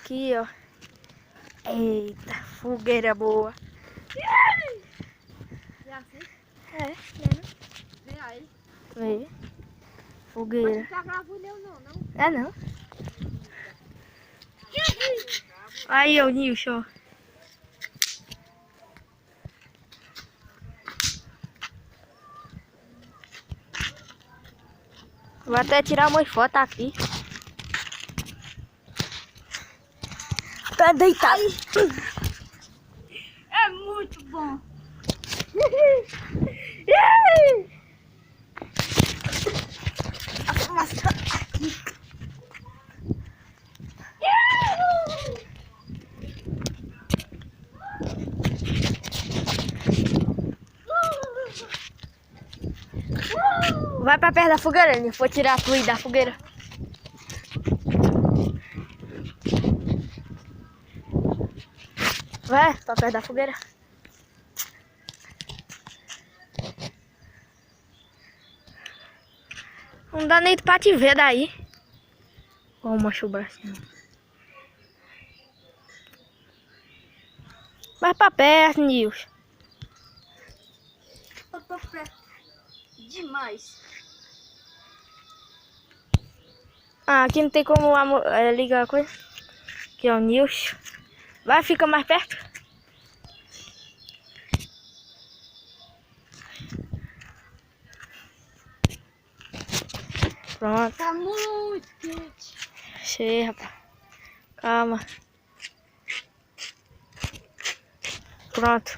aqui, ó. Eita, fogueira boa. É assim? É, né? Vem aí. Vê. Mas Fogueira. não tá gravando não. É não. Aí, ô Nilson. Vou até tirar uma foto aqui. Tá deitado. É muito bom. Vai pra perto da fogueira, Nilson. Vou tirar a tua aí da fogueira. Vai pra perto da fogueira. Não dá nem pra te ver daí. Ó, macho o bracinho. Vai pra perto, Nilson. Eu tô perto demais. Ah, aqui não tem como ligar a coisa. Aqui é o Nilson. Vai, fica mais perto. Pronto. Tá muito quente. Achei, rapaz. Calma. Pronto.